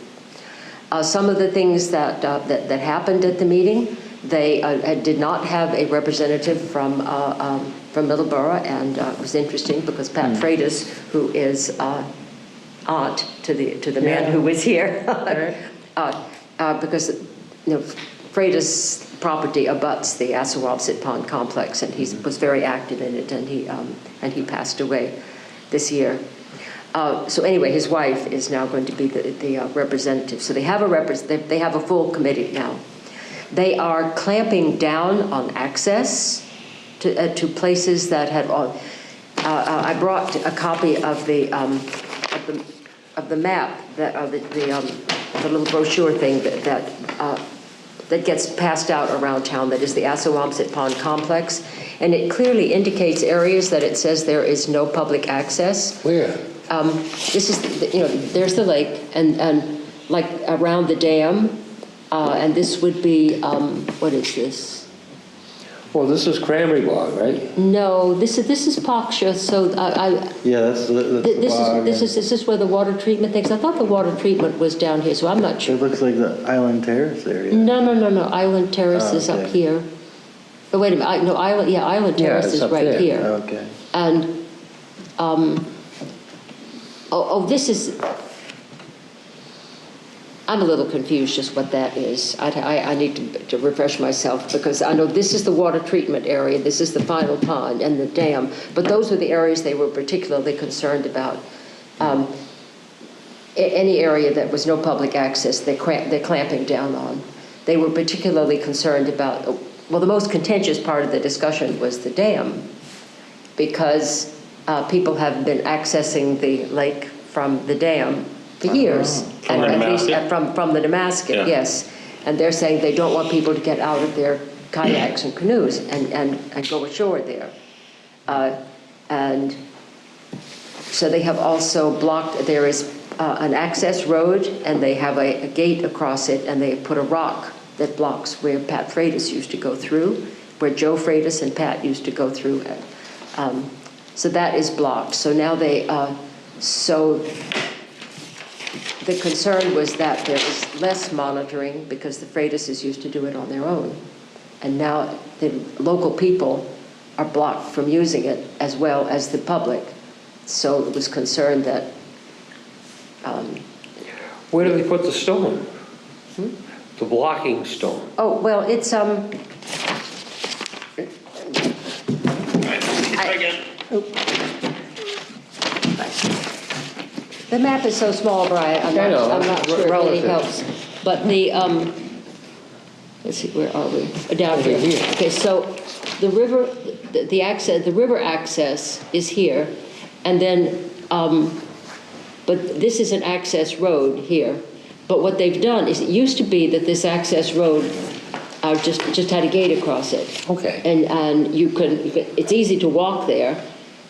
Some of the things that happened at the meeting, they did not have a representative from Middleborough, and it was interesting because Pat Freitas, who is aunt to the man who was here, because Freitas property abuts the Assawamsett Pond complex, and he was very active in it, and he passed away this year. So anyway, his wife is now going to be the representative. So they have they have a full committee now. They are clamping down on access to places that had. I brought a copy of the map, the little brochure thing that gets passed out around town. That is the Assawamsett Pond complex, and it clearly indicates areas that it says there is no public access. Where? This is, there's the lake, and like around the dam, and this would be, what is this? Well, this is Cranberry Bog, right? No, this is Paksha, so Yeah, that's the bog. this is where the water treatment things, I thought the water treatment was down here, so I'm not sure. It looks like the Island Terrace area. No, Island Terrace is up okay. here. Oh, wait a minute, Island Yeah, Terrace it's is up right there. here. Okay. And, this is, I'm a little confused just what that is. I need to refresh myself, because I know this is the water treatment area, this is the final pond and the dam, but those were the areas they were particularly concerned about. Any area that was no public access, they're clamping down on. They were particularly concerned about, well, the most contentious part of the discussion was the dam, because people have been accessing the lake from the dam for years. From the At least Damascus? from the Damascus, Yeah. yes. And they're saying they don't want people to get out of their kayaks and canoes and go ashore there. And so they have also blocked, there is an access road, and they have a gate across it, and they put a rock that blocks where Pat Freitas used to go through, where Joe Freitas and Pat used to go through. So that is blocked. So now so the concern was that there was less monitoring because the Freitases used to do it on their own. And now the local people are blocked from using it as well as the public. So it was concerned that... Where do they put the stone? The blocking stone. Oh, well, it's... The map is so small, Brian, I'm not sure it really helps. But the, let's see, where are we? Down here. Okay, so the river, the river access is here, and then, but this is an access road here. But what they've done is, it used to be that this access road just had a gate across it. Okay. And you can, it's easy to walk there.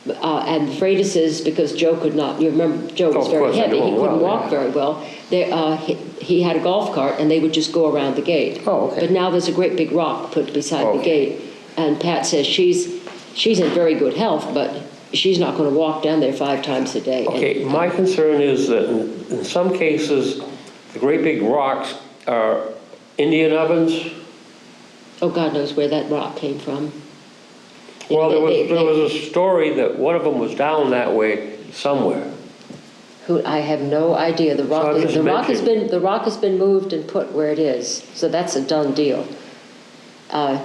And the Freitases, because Joe could not, you remember, Joe was very heavy, he couldn't walk very well. He had a golf cart, and they would just go around the gate. Oh, okay. But now there's a great big rock put beside the gate, and Pat says she's in very good health, but she's not going to walk down there 5 times a day. Okay, my concern is that in some cases, the great big rocks are Indian ovens. Oh, God knows where that rock came from. Well, there was a story that one of them was down that way somewhere. I have no idea. The rock has been moved and put where it is, so that's a done deal. Yeah,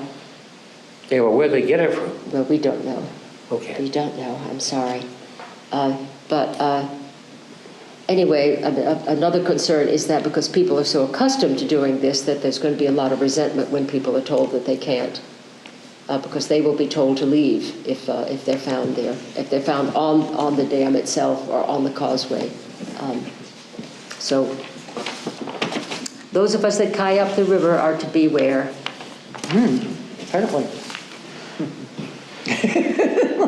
well, where'd they get it from? Well, we don't know. Okay. We don't know. I'm sorry, but anyway, another concern is that because people are so accustomed to doing this, that there's going to be a lot of resentment when people are told that they can't. Because they will be told to leave if they're found there, if they're found on the dam itself or on the causeway. So those of us that kayak up the river are to beware. Apparently.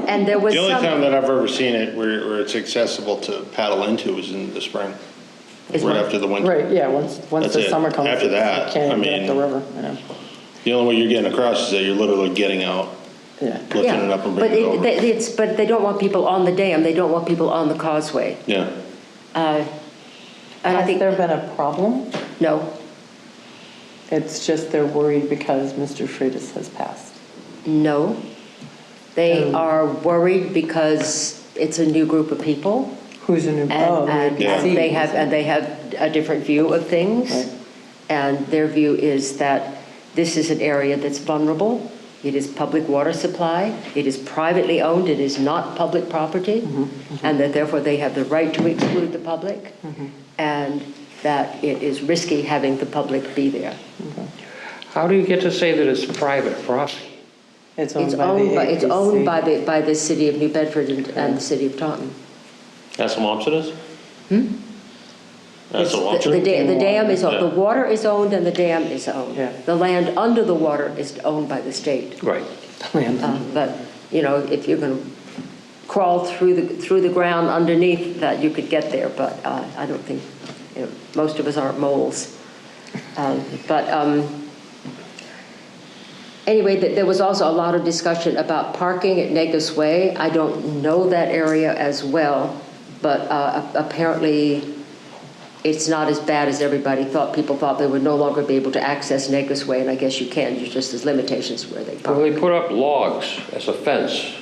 And there was The only time that I've ever seen it where it's accessible to paddle into is in the spring, right after the winter. Right, yeah, once That's the it. summer comes. After that, you can't I even get up mean- the river, you know. The only way you're getting across is that you're literally getting out, Yeah. lifting it up and but bringing it over. but they don't want people on the dam. They don't want people on the causeway. Yeah. And I Has think there been a problem? no. It's just they're worried because Mr. Freitas has passed. No. They are worried because it's a new group of people. Who's a new, And Yeah. they have a different view of things. Right. And their view is that this is an area that's vulnerable. It is public water supply. It is privately owned. It is not public property. And that therefore they have the right to exclude the public. And that it is risky having the public be there. How do you get to say that it's private property? It's It's owned by the city of New Bedford and the city of Taunton. That's Wamsitas? That's a The Wamsitas? dam is owned, Yeah. the water is owned and the dam is owned. Yeah. The land under the water is owned by the state. Right. But, you know, if you're going to crawl through the ground underneath that, you could get there, but I don't think, you know, most of us aren't moles. Anyway, there was also a lot of discussion about parking at Negus Way. I don't know that area as well, but apparently it's not as bad as everybody thought. People thought they would no longer be able to access Negus Way, and I guess you can. You just, there's limitations where they Well, park. they put up logs as a fence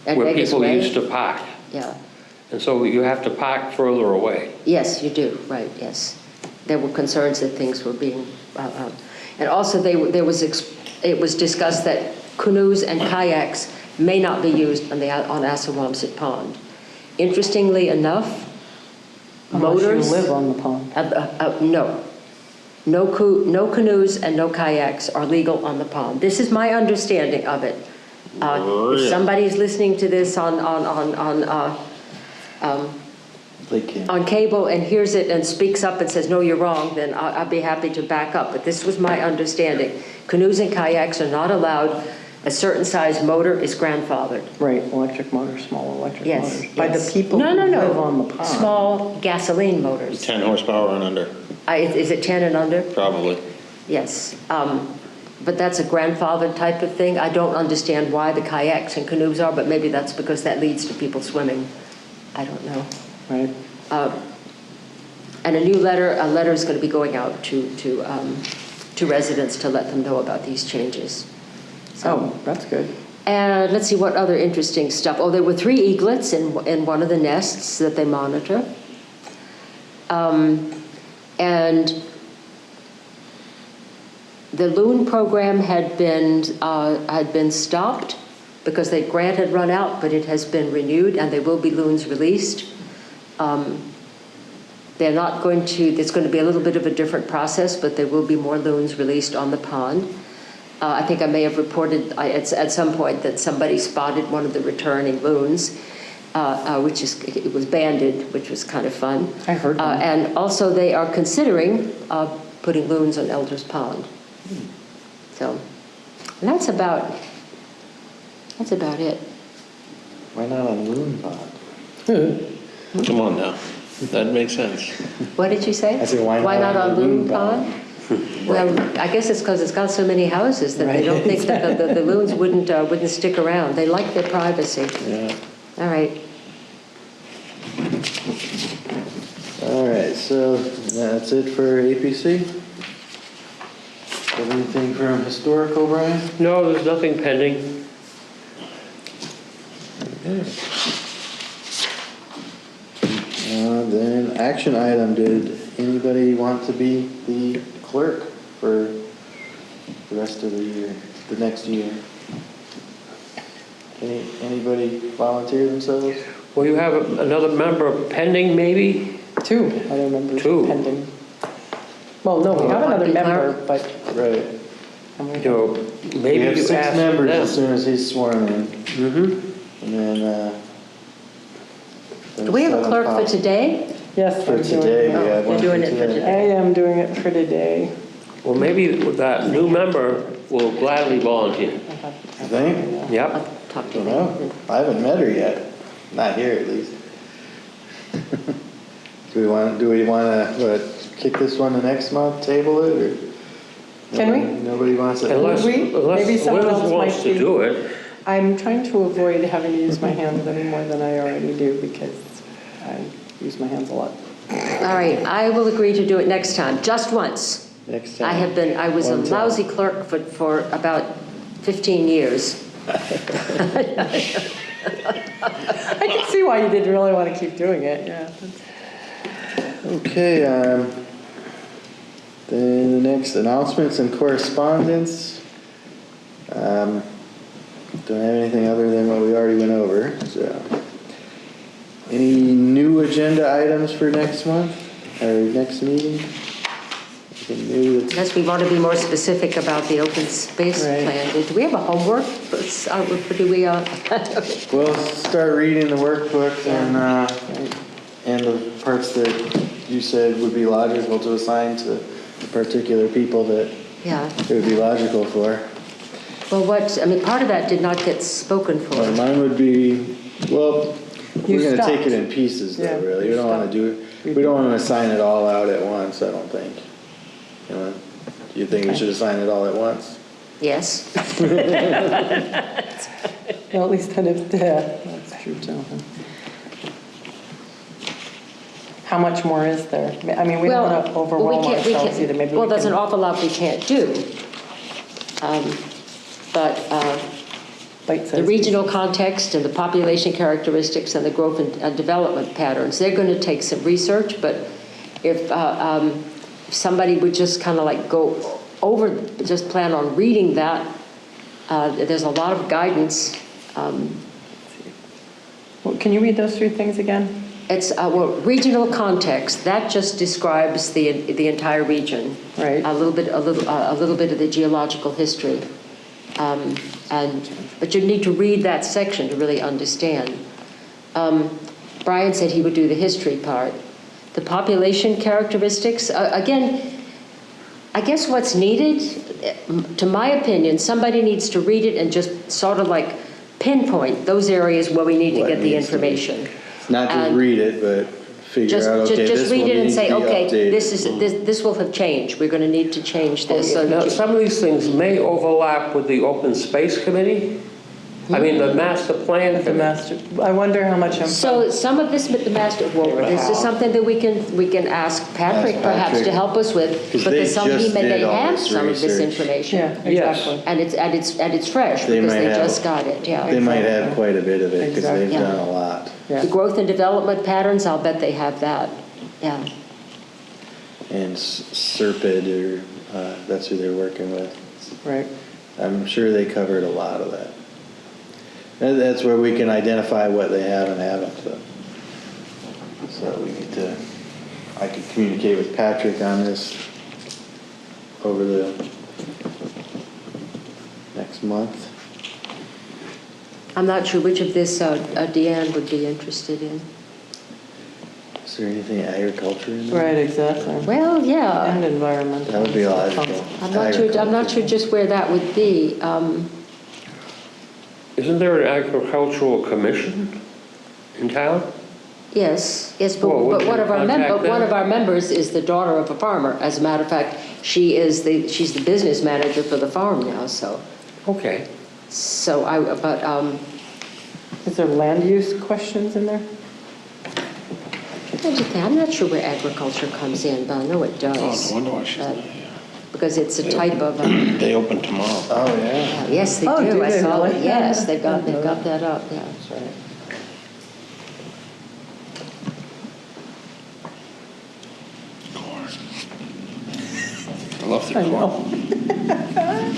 At where Negus people Way? used to park. Yeah. And so you have to park further away. Yes, you do, right, yes. There were concerns that things were being, and also it was discussed that canoes and kayaks may not be used on Assawamsett Pond. Interestingly enough, motors. Unless you live on the pond. No. No canoes and no kayaks are legal on the pond. This is my understanding of it. If somebody's listening to this They can. on cable and hears it and speaks up and says, no, you're wrong, then I'll be happy to back up. But this was my understanding. Canoes and kayaks are not allowed. A certain size motor is grandfathered. Right, electric motors, small electric Yes. motors. By the yes. people No, who no, no. live on the pond. Small gasoline motors. 10 horsepower and under, Is it 10 and under? probably. Yes. But that's a grandfathered type of thing. I don't understand why the kayaks and canoes are, but maybe that's because that leads to people swimming. I don't know. Right. And a letter is going to be going out to residents to let them know about these changes. Oh, that's good. And let's see what other interesting stuff. Oh, there were 3 eaglets in one of the nests that they monitor. And the loon program had been stopped because the grant had run out, but it has been renewed, and there will be loons released. They're not going to, there's going to be a little bit of a different process, but there will be more loons released on the pond. I think I may have reported at some point that somebody spotted one of the returning loons, it was banded, which was kind of fun. I heard that. And also they are considering putting loons on Elder's Pond. So, and that's about it. Why not on Loon Pond? Come on now, that makes sense. What did you say? I said, why not on on Loon Loon Pond? Pond? Well, I guess it's because it's got so many houses that they don't think that the loons wouldn't stick around. They like their privacy. Yeah. All right. All right, so that's it for APC? Have anything from historical, Brian? No, there's nothing pending. Then action item, did anybody want to be the clerk for the rest of the year, the next year? Anybody volunteer themselves? Well, you have another member pending, maybe? 2 other members 2. pending. Well, no, we have another member, but Right. You know, We maybe have you 6 ask members them. as soon as he's sworn in, Mm-hmm. and then, Do we have a clerk for today? today? yes, For I'm doing today, it. we have one You're doing for it for today. I am doing it for today. Well, maybe that new member will gladly volunteer. You think? Yep. Talk to Don't them. know. I haven't met her yet. Not here, at least. Do we want to kick this one the next month, table it, or? Can we? Nobody wants it? Unless Maybe someone Liz else wants might to be- do it. I'm trying to avoid having to use my hands any more than I already do because I use my hands a lot. All right, I will agree to do it next time, just once. Next time. I was a One time. lousy clerk for about 15 years. I can see why you didn't really want to keep doing it, yeah. Okay, then the next, announcements and correspondence. Don't have anything other than what we already went over, so. Any new agenda items for next month, or next meeting? Anything new that's, Unless we want to be more specific about the open space Right. plan. Do we have a homework? Do we, we'll start reading the workbook and the parts that you said would be logical to assign to the particular people that yeah. it would be logical for. Well, part of that did not get spoken for. Mine would be, well, You we're gonna take stopped. it in pieces though, Yeah, really. We you don't wanna stopped. do it, we don't wanna assign it all out at once, I don't think. You know, do you think we should assign it all at once? Yes. Well, at least then if, that's true too. huh? How much more is there? I mean, we don't want to overwhelm we can't- ourselves either, maybe Well, we there's an can. awful lot we can't do. But bite-sized the regional context and the population characteristics and the growth and development patterns, they're going to take some research, but if somebody would just kind of like go over, just plan on reading that, there's a lot of guidance. Well, can you read those three things again? It's, well, regional context, that just describes the entire region. Right. A little bit of the geological history. But you need to read that section to really understand. Brian said he would do the history part. The population characteristics, again, I guess what's needed, to my opinion, somebody needs to read it and just sort of like pinpoint those areas where we need to What get the needs to be- information. Not just And read it, but figure out, okay, Just this will read it and need to say, be okay, updated. this will have changed. We're going to need to change this. So now, some of these things may overlap with the Open Space Committee. I mean, the master plan The committee. master, I wonder how much. So some of this, the master, well, this is something that we can ask Patrick Ask perhaps Patrick. to help us with, 'Cause because they some, he just may did all have this some of this research. information. Yeah, Yes. exactly. And it's fresh They because might they have- just got it, yeah. They might have quite a bit of it, because they've Exactly. done a lot. Yeah. The growth and development patterns, I'll bet they have that, yeah. And Serpid, or, that's who they're working with. Right. I'm sure they covered a lot of that. And that's where we can identify what they have and haven't, so we need to, I could communicate with Patrick on this over the next month. I'm not sure which of this Deanne would be interested in. Is there anything agriculture in there? Right, exactly. Well, yeah. And environmental. That would be logical. I'm not sure just where that would be. Isn't there an agricultural commission in town? Yes, but Well, we one can of our contact them. members is the daughter of a farmer. As a matter of fact, she's the business manager for the farm now, so Okay. Is there land use questions in there? I'm not sure where agriculture comes in, but I know it does. Oh, no wonder why she's But- not here. Because it's a type of, They open tomorrow. Oh, yeah. yes, they Oh, do. do I they saw it. really? Yes, they've got that up, yeah. That's right. Corn. I love the I corn. know.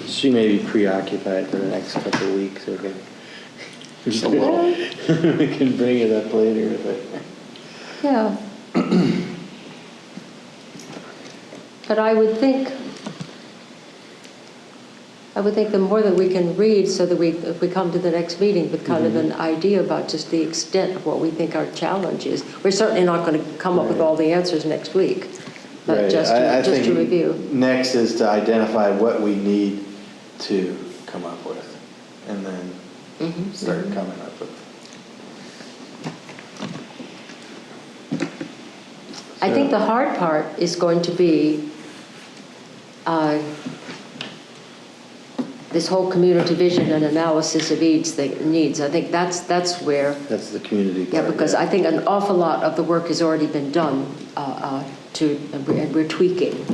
She may be preoccupied for the next couple of weeks, okay? Just a little. We can bring it up later, but. Yeah. But I would think the more that we can read, so that if we come to the next meeting with kind of an idea about just the extent of what we think our challenge is. We're certainly not going to come up with all the answers next week, but Right. just I to think review. Next is to identify what we need to come up with, and then start coming up with. I think the hard part is going to be this whole community vision and analysis of needs. I think that's where, That's the community part. yeah, because I think an awful lot of the work has already been done and we're tweaking.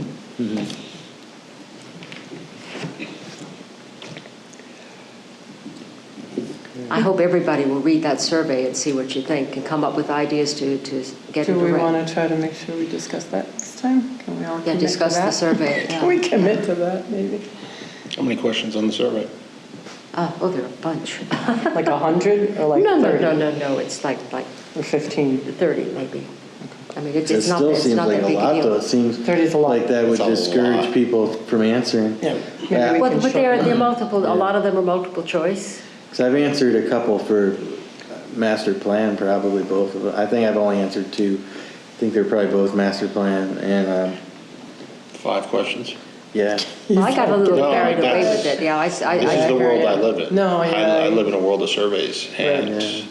I hope everybody will read that survey and see what you think and come up with ideas to get it Do we right. want to try to make sure we discuss that this time? Can we all Yeah, commit to discuss the that? survey, yeah. Can we commit to that, maybe? How many questions on the survey? Oh, there are a bunch. Like 100 or like 30? No, it's like Or 15? 30 maybe. I mean, It it's not still it's seems not like that a big a lot, though. deal. It seems 30 is a lot. like that would It's a discourage lot. people from answering. Yeah. Maybe Yeah. we Well, can but they're shorten- multiple, a lot of them are multiple choice. Because I've answered a couple for master plan, probably both of them. I think I've only answered two. I think they're probably both master plan, and 5 questions? yeah. Well, I got a little No, carried away that's- with it, yeah. This is the world I live in. No, yeah. I live in a world of surveys, and Yeah.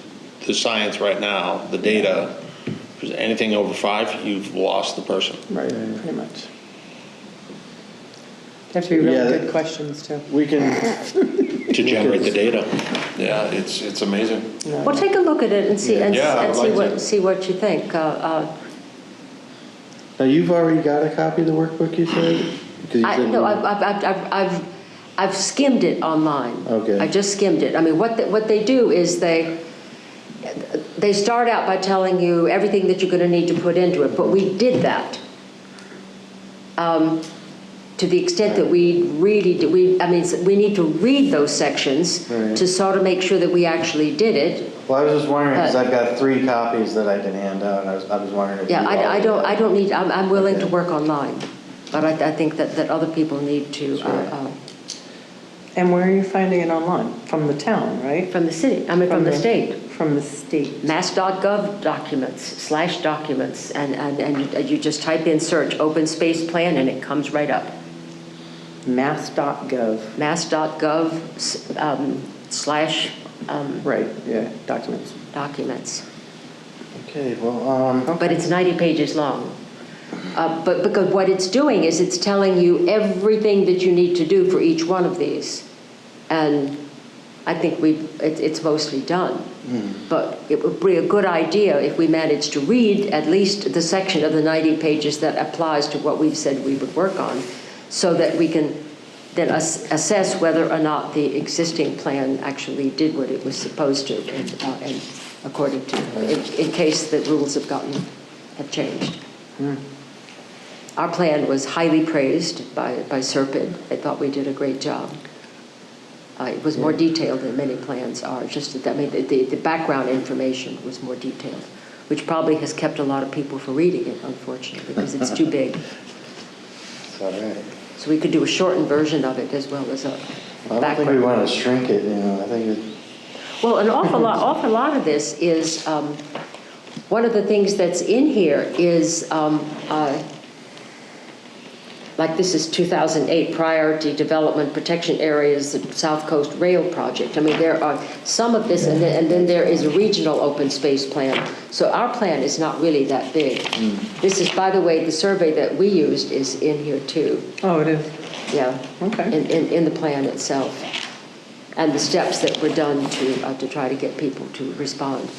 the science right now, the data, if there's anything over 5, you've lost the person. Right, pretty much. Have to be really Yeah, good questions too. We can, To generate the data. Yeah, it's amazing. Well, take a look at it and see, and Yeah, I would see like to. see what you think. now you've already got a copy of the workbook, you said? 'Cause you said No, you- I've skimmed it online. Okay. I just skimmed it. I mean, what they do is they start out by telling you everything that you're going to need to put into it, but we did that. To the extent that we really do, we need to read those sections Right. to sort of make sure that we actually did it. Well, I was just wondering, because I've got 3 copies that I can hand out, and I was wondering if you Yeah, I already- don't need, I'm willing to Okay. work online, but I think that other people need to, Sure. And where are you finding it online? From the town, right? from the city, from the state. From the state. Mass.gov documents, and you just type in search open space plan and it comes right up. Mass.gov. Mass.gov Right, yeah, documents. documents. Okay, well, But it's 90 pages long. But because what it's doing is it's telling you everything that you need to do for each one of these. And I think it's mostly done. But it would be a good idea if we managed to read at least the section of the 90 pages that applies to what we've said we would work on, so that we can then assess whether or not the existing plan actually did what it was supposed to, and according to, in case the rules have changed. Our plan was highly praised by Serpide. They thought we did a great job. It was more detailed than many plans are. Just that, I mean, the background information was more detailed, which probably has kept a lot of people from reading it, unfortunately, because it's too big. it's all right. So we could do a shortened version of it as well as a I don't background. think we want to shrink it, I think Well, an awful lot of this is, one of the things that's in here is, like this is 2008 Priority Development Protection Areas, the South Coast Rail Project. I mean, there are some of this, and then there is a regional open space plan. So our plan is not really that big. This is, by the way, the survey that we used is in here too. Oh, it is? Yeah. Okay. In the plan itself. And the steps that were done to try to get people to respond.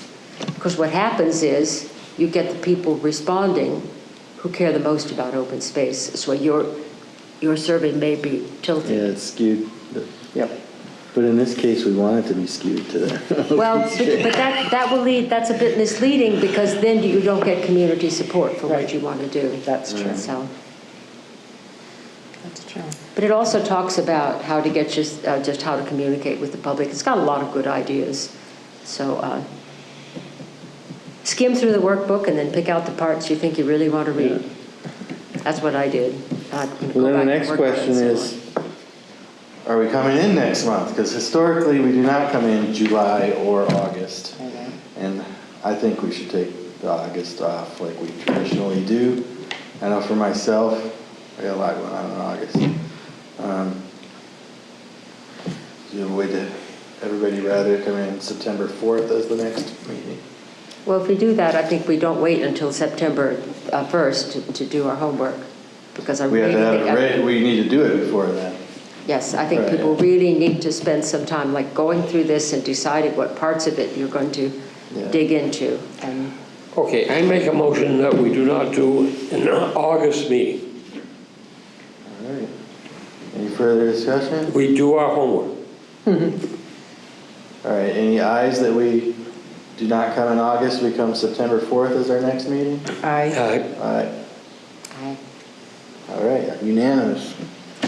Because what happens is you get the people responding who care the most about open space. So your survey may be tilted. yeah, it's skewed. Yep. But in this case, we want it to be skewed to the. Well, but that will lead, that's a bit misleading, because then you don't get community support for what Right. you want to do. That's true. So, That's true. but it also talks about how to get just how to communicate with the public. It's got a lot of good ideas. So skim through the workbook and then pick out the parts you think you really want to read. That's what I did. Well, then the next question is, are we coming in next month? Because historically, we do not come in July or August. And I think we should take the August off like we traditionally do. I know for myself, I got a lot going on in August. Would everybody rather come in September 4th as the next meeting? Well, if we do that, I think we don't wait until September 1st to do our homework, because I We have really to have think... it ready, we need to do it before then. Yes, I think Right. people really need to spend some time, like, going through this and deciding what parts of it you're going to Yeah. dig into. And Okay, I make a motion that we do not do an August meeting. All right. Any further discussion? We do our homework. All right, any ayes that we do not come in August, we come September 4th as our next meeting? I, All right. All right, unanimous.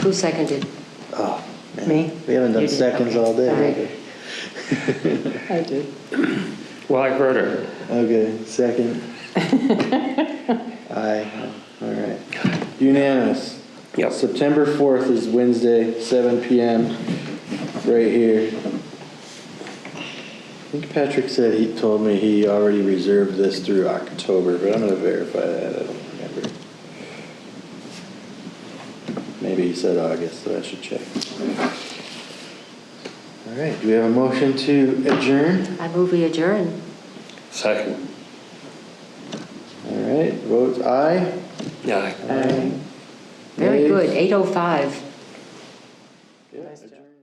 who seconded? Oh, man. Me. We haven't done You did, seconds okay. all day. All right. have we? I did. Well, I heard her. Okay, second. Aye, all right. Unanimous. Yep. September 4th is Wednesday, 7 PM, right here. I think Patrick said he told me he already reserved this through October, but I'm gonna verify that, I don't remember. Maybe he said August, so I should check. All right, do we have a motion to adjourn? I move we adjourn. Second. All right, votes aye. Yeah. Very Nays? good, 8:05. Yeah, Nice job. adjourn.